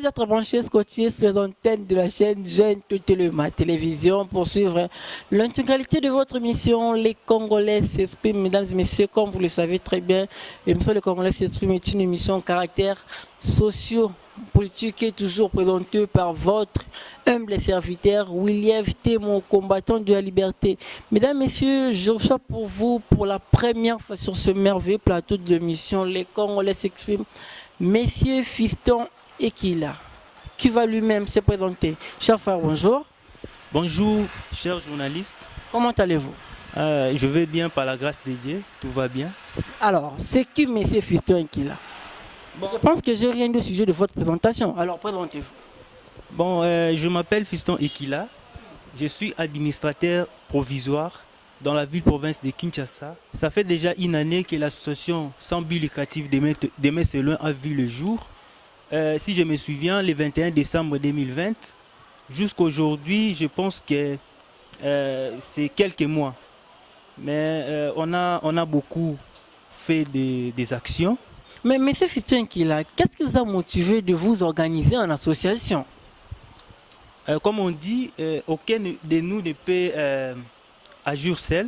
d'être branché, scotché sur l'antenne de la chaîne Jeune Toutelema Télévision pour suivre l'intégralité de votre émission. Les Congolais s'expriment, mesdames et messieurs, comme vous le savez très bien. L'émission Les Congolais s'expriment est une émission caractère socio-politique qui est toujours présentée par votre humble serviteur William Témo, combattant de la liberté. Mesdames, messieurs, je reçois pour vous pour la première fois sur ce merveilleux plateau de l'émission Les Congolais s'expriment, Messieurs Fiston Ekila, qui va lui-même se présenter. Cher frère, bonjour. Bonjour, chers journalistes. Comment allez-vous? Je vais bien par la grâce de Dieu, tout va bien. Alors, c'est qui Monsieur Fiston Ekila? Bon. Je pense que j'ai rien de sujet de votre présentation. Alors, présentez-vous. Bon, je m'appelle Fiston Ekila. Je suis administrateur provisoire dans la ville-province de Kinshasa. Ça fait déjà une année que l'association sans but lucratif des Messelins a vu le jour. Si je me souviens, le 21 décembre 2020, jusqu'aujourd'hui, je pense que c'est quelques mois. Mais on a beaucoup fait des actions. Mais M. Fiston Ekila, qu'est-ce qui vous a motivé de vous organiser en association? Comme on dit, aucun de nous ne peut agir seul.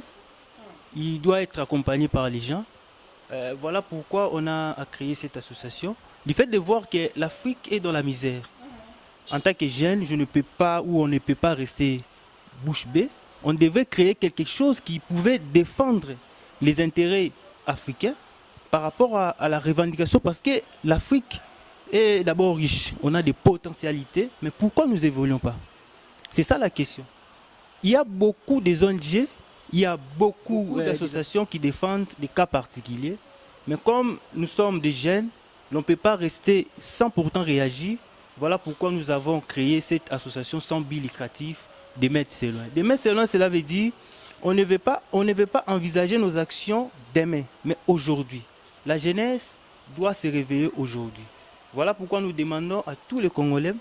Il doit être accompagné par les gens. Voilà pourquoi on a créé cette association. Du fait de voir que l'Afrique est dans la misère. En tant que jeune, je ne peux pas ou on ne peut pas rester bouche bée. On devait créer quelque chose qui pouvait défendre les intérêts africains par rapport à la revendication, parce que l'Afrique est d'abord riche, on a des potentialités, mais pourquoi nous n'évoluons pas? C'est ça la question. Il y a beaucoup de ONG, il y a beaucoup d'associations qui défendent des cas particuliers, mais comme nous sommes des jeunes, on ne peut pas rester sans pourtant réagir. Voilà pourquoi nous avons créé cette association sans but lucratif des Messelins. Des Messelins, cela veut dire on ne veut pas envisager nos actions demain, mais aujourd'hui. La jeunesse doit se réveiller aujourd'hui. Voilà pourquoi nous demandons à tous les Congolais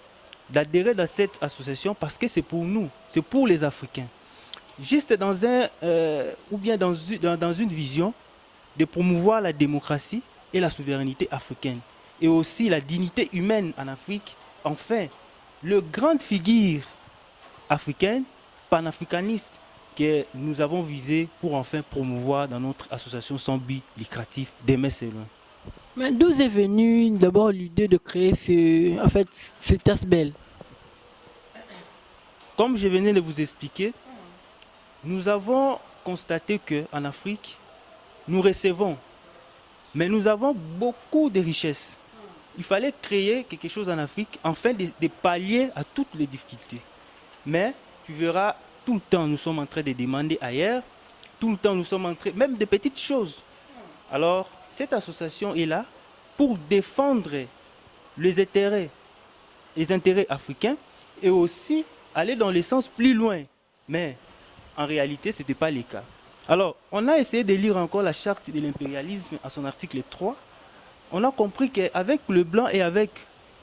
d'adhérer dans cette association, parce que c'est pour nous, c'est pour les Africains. Juste dans une vision de promouvoir la démocratie et la souveraineté africaine, et aussi la dignité humaine en Afrique. Enfin, le grande figure africaine, panafricaniste, que nous avons visé pour enfin promouvoir dans notre association sans but lucratif des Messelins. Mais d'où est venue d'abord l'idée de créer cet ASBEL? Comme je venais de vous expliquer, nous avons constaté qu'en Afrique, nous recevons, mais nous avons beaucoup de richesses. Il fallait créer quelque chose en Afrique afin de pallier à toutes les difficultés. Mais tu verras, tout le temps nous sommes en train de demander ailleurs, tout le temps nous sommes en train, même de petites choses. Alors, cette association est là pour défendre les intérêts africains et aussi aller dans le sens plus loin. Mais en réalité, ce n'était pas le cas. Alors, on a essayé de lire encore la charte de l'impérialisme à son article 3. On a compris qu'avec le blanc et avec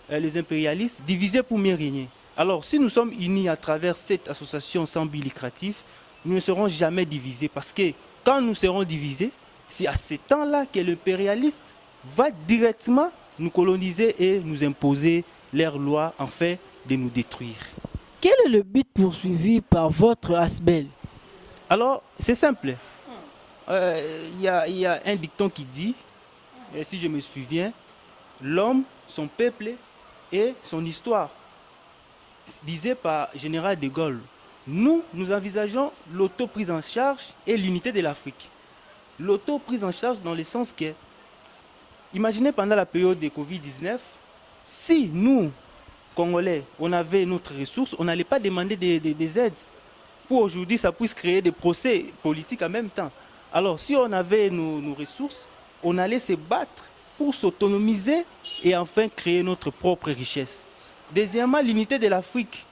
les impérialistes, divisés pour mieux régner. Alors, si nous sommes unis à travers cette association sans but lucratif, nous ne serons jamais divisés. Parce que quand nous serons divisés, c'est à ce temps-là que l'impérialiste va directement nous coloniser et nous imposer leurs lois afin de nous détruire. Quel est le but poursuivi par votre ASBEL? Alors, c'est simple. Il y a un dicton qui dit, si je me souviens, l'homme, son peuple et son histoire. Disait par Général de Gaulle, nous envisageons l'auto-prise en charge et l'unité de l'Afrique. L'auto-prise en charge dans le sens que, imaginez pendant la période de Covid-19, si nous, Congolais, on avait notre ressource, on n'allait pas demander des aides. Pour aujourd'hui, ça puisse créer des procès politiques en même temps. Alors, si on avait nos ressources, on allait se battre pour s'autonomiser et enfin créer notre propre richesse. Deuxièmement, l'unité de l'Afrique.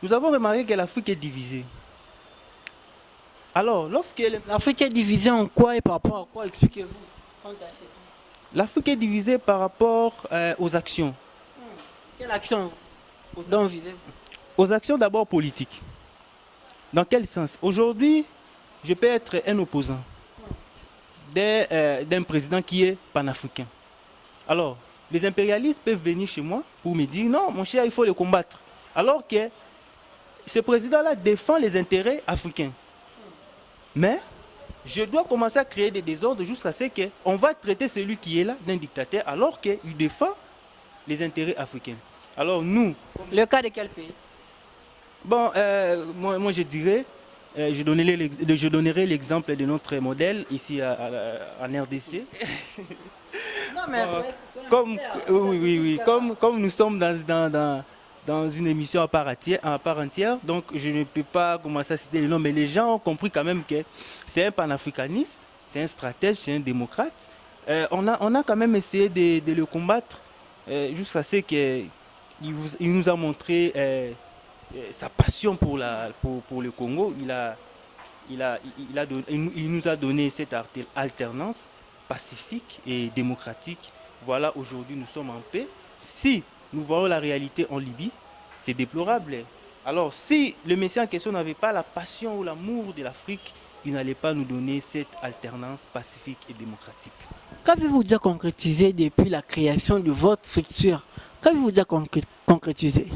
Nous avons remarqué que l'Afrique est divisée. Alors, lorsque l'Afrique est divisée en quoi et par rapport à quoi? Expliquez-vous. L'Afrique est divisée par rapport aux actions. Quelle action dont visez-vous? Aux actions d'abord politiques. Dans quel sens? Aujourd'hui, je peux être un opposant d'un président qui est panafricain. Alors, les impérialistes peuvent venir chez moi pour me dire non, mon cher, il faut les combattre. Alors que ce président-là défend les intérêts africains. Mais je dois commencer à créer des désordres jusqu'à ce qu'on va traiter celui qui est là d'un dictateur alors qu'il défend les intérêts africains. Alors nous... Le cas de quel pays? Bon, moi je dirais, je donnerai l'exemple de notre modèle ici en RDC. Non, mais comme nous sommes dans une émission à part entière, donc je ne peux pas commencer à citer les noms, mais les gens ont compris quand même que c'est un panafricaniste, c'est un stratège, c'est un démocrate. On a quand même essayé de le combattre jusqu'à ce qu'il nous a montré sa passion pour le Congo. Il nous a donné cette alternance pacifique et démocratique. Voilà, aujourd'hui nous sommes en paix. Si nous voyons la réalité en Libye, c'est déplorable. Alors si le Messie en question n'avait pas la passion ou l'amour de l'Afrique, il n'allait pas nous donner cette alternance pacifique et démocratique. Qu'avez-vous déjà concrétisé depuis la création de votre structure? Qu'avez-vous déjà concrétisé?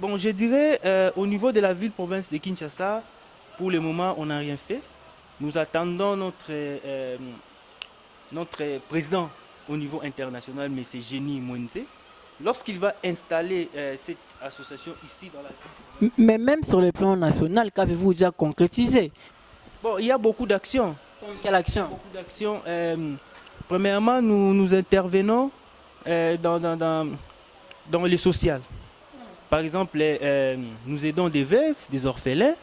Bon, je dirais au niveau de la ville-province de Kinshasa, pour le moment, on n'a rien fait. Nous attendons notre président au niveau international, M. Génie Mwenze, lorsqu'il va installer cette association ici dans la ville. Mais même sur le plan national, qu'avez-vous déjà concrétisé? Bon, il y a beaucoup d'actions. Quelle action? Beaucoup d'actions. Premièrement, nous intervenons dans le social. Par exemple, nous aidons des veuves, des orphelins.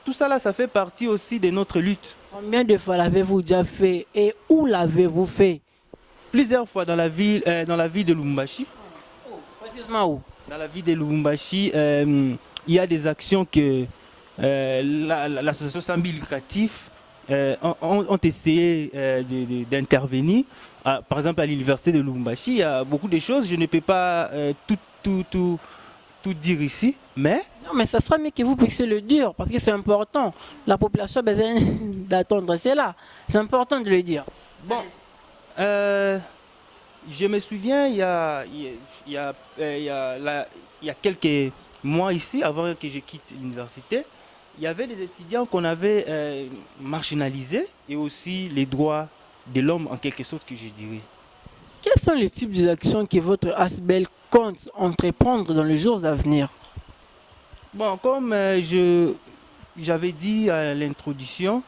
Tout ça, là, ça fait partie aussi de notre lutte. Combien de fois l'avez-vous déjà fait et où l'avez-vous fait? Plusieurs fois dans la ville de Lubumbashi. Précisément où? Dans la ville de Lubumbashi, il y a des actions que l'association sans but lucratif ont essayé d'intervenir. Par exemple, à l'université de Lubumbashi, il y a beaucoup de choses. Je ne peux pas tout dire ici, mais... Non, mais ça sera mieux que vous puissiez le dire, parce que c'est important. La population a besoin d'attendre cela. C'est important de le dire. Bon, je me souviens, il y a quelques mois ici, avant que je quitte l'université, il y avait des étudiants qu'on avait marginalisés et aussi les droits de l'homme en quelque sorte que je dirais. Quels sont les types d'actions que votre ASBEL compte entreprendre dans les jours à venir? Bon, comme j'avais dit à l'introduction,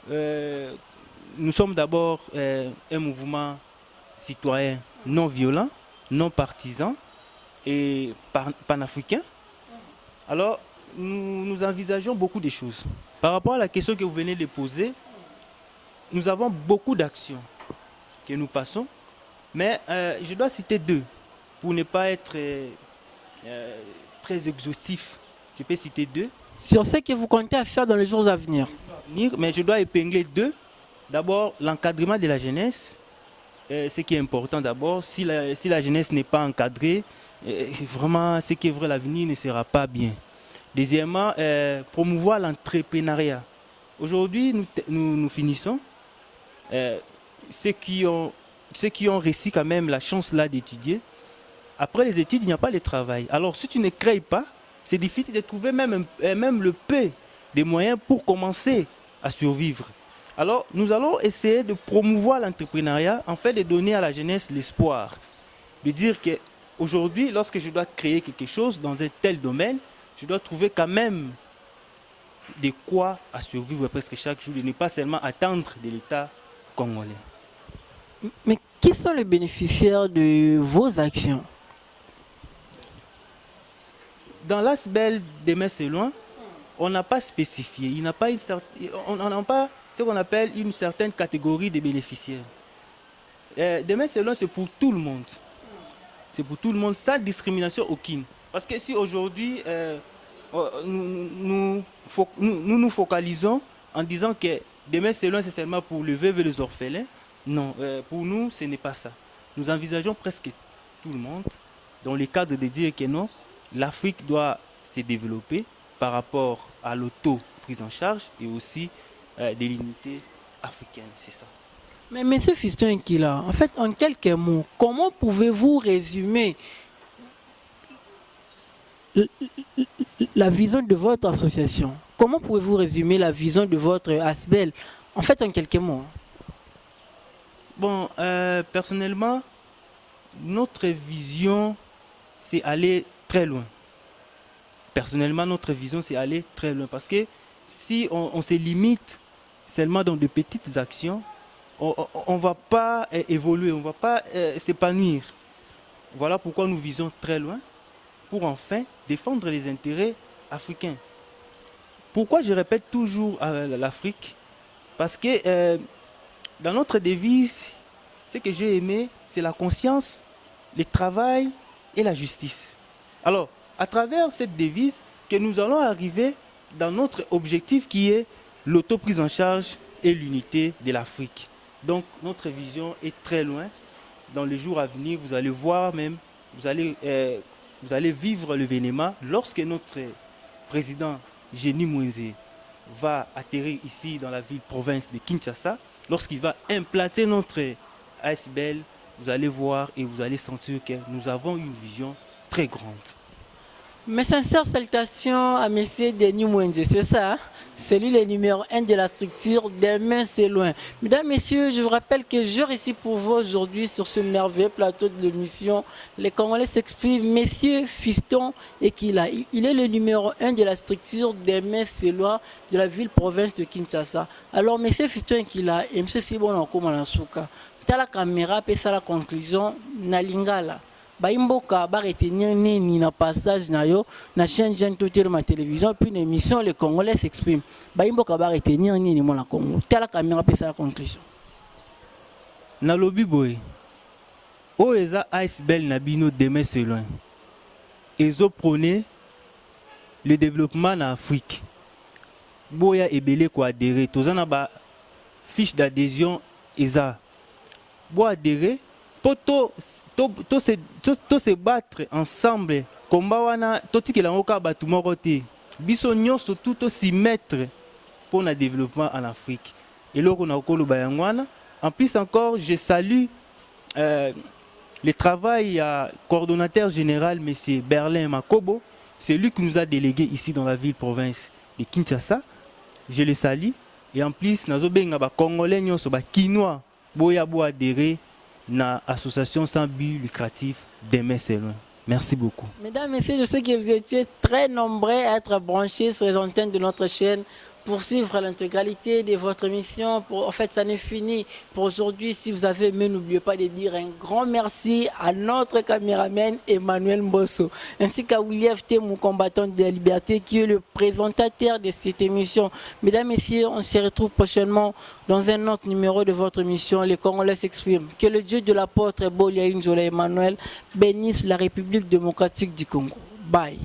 nous sommes d'abord un mouvement citoyen non violent, non partisan et panafricain. Alors, nous envisageons beaucoup de choses. Par rapport à la question que vous venez de poser, nous avons beaucoup d'actions que nous passons, mais je dois citer deux pour ne pas être très exhaustif. Je peux citer deux. Sur ce que vous comptez faire dans les jours à venir. Mais je dois épingler deux. D'abord, l'encadrement de la jeunesse. Ce qui est important d'abord. Si la jeunesse n'est pas encadrée, vraiment, ce qui est vrai, l'avenir ne sera pas bien. Deuxièmement, promouvoir l'entrepreneuriat. Aujourd'hui, nous finissons. Ceux qui ont réussi quand même la chance là d'étudier, après les études, il n'y a pas de travail. Alors, si tu ne crées pas, c'est difficile de trouver même le peu de moyens pour commencer à survivre. Alors, nous allons essayer de promouvoir l'entrepreneuriat, en fait, de donner à la jeunesse l'espoir. De dire qu'aujourd'hui, lorsque je dois créer quelque chose dans un tel domaine, je dois trouver quand même de quoi à survivre presque chaque jour, et ne pas seulement attendre de l'État congolais. Mais qui sont les bénéficiaires de vos actions? Dans l'ASBEL Demain c'est loin, on n'a pas spécifié. On n'a pas ce qu'on appelle une certaine catégorie de bénéficiaires. Demain c'est loin, c'est pour tout le monde. C'est pour tout le monde, sans discrimination aucune. Parce que si aujourd'hui, nous nous focalisons en disant que demain c'est loin, c'est seulement pour les veuves et les orphelins, non, pour nous, ce n'est pas ça. Nous envisageons presque tout le monde dans le cadre de dire que non, l'Afrique doit se développer par rapport à l'auto-prise en charge et aussi des l'unité africaine, c'est ça. Mais M. Fiston Nkila, en fait, en quelques mots, comment pouvez-vous résumer la vision de votre association? Comment pouvez-vous résumer la vision de votre ASBEL? En fait, en quelques mots. Bon, personnellement, notre vision, c'est aller très loin. Personnellement, notre vision, c'est aller très loin. Parce que si on se limite seulement dans de petites actions, on ne va pas évoluer, on ne va pas s'épanouir. Voilà pourquoi nous visons très loin, pour enfin défendre les intérêts africains. Pourquoi je répète toujours l'Afrique? Parce que dans notre devise, ce que j'ai aimé, c'est la conscience, le travail et la justice. Alors, à travers cette devise, que nous allons arriver dans notre objectif qui est l'autoprise en charge et l'unité de l'Afrique. Donc, notre vision est très loin. Dans les jours à venir, vous allez voir même, vous allez vivre l'événement lorsque notre président Génie Mouenzé va atterrir ici dans la ville-province de Kinshasa. Lorsqu'il va implanter notre ASBEL, vous allez voir et vous allez sentir que nous avons une vision très grande. Mes sincères salutations à M. Denis Mouenzé, c'est ça, c'est lui le numéro 1 de la structure Demain c'est loin. Mesdames, Messieurs, je vous rappelle que je récite pour vous aujourd'hui sur ce merveilleux plateau de l'émission Les Congolais s'expriment, M. Fiston Nkila. Il est le numéro 1 de la structure Demain c'est loin de la ville-province de Kinshasa. Alors, M. Fiston Nkila et M. Sibon Nkomanasuka, dans la caméra, c'est la conclusion, na lingala. Baimboka ba retenir nini na passage na yo na chaîne Jeune Toutir ma télévision puis une émission Les Congolais s'expriment. Baimboka ba retenir nini mo na Congo. Tala caméra pesa la conclusion. Na lobi boy. O eza ASBEL na bino demain c'est loin. Ezo prôner le développement en Afrique. Boya ebele ko adhérer. Tozana ba fiche d'adhésion eza. Bo adhérer to se battre ensemble combat wana totikela ngoka batu moko te biso nyonso tout to s'y mettre pour le développement en Afrique et loko na koloba yangwana. En plus encore, je salue le travail à coordonnateur général monsieur Berlin Makobo, c'est lui qui nous a délégué ici dans la ville province de Kinshasa. Je le salue et en plus nazo benga ba congolais nyonso ba kinois boya bo adhérer na association sans but lucratif Demain c'est loin. Merci beaucoup. Mesdames, Messieurs, je sais que vous étiez très nombreux à être branchés sur les antennes de notre chaîne pour suivre l'intégralité de votre émission. En fait, ça n'est fini pour aujourd'hui. Si vous avez aimé, n'oubliez pas de dire un grand merci à notre caméraman Emmanuel Mbosso, ainsi qu'à William T, mon combattant de la liberté, qui est le présentateur de cette émission. Mesdames, Messieurs, on se retrouve prochainement dans un autre numéro de votre émission, Les Congolais s'expriment. Que le Dieu de l'apôtre Bolia Nzola Emmanuel bénisse la République démocratique du Congo. Bye.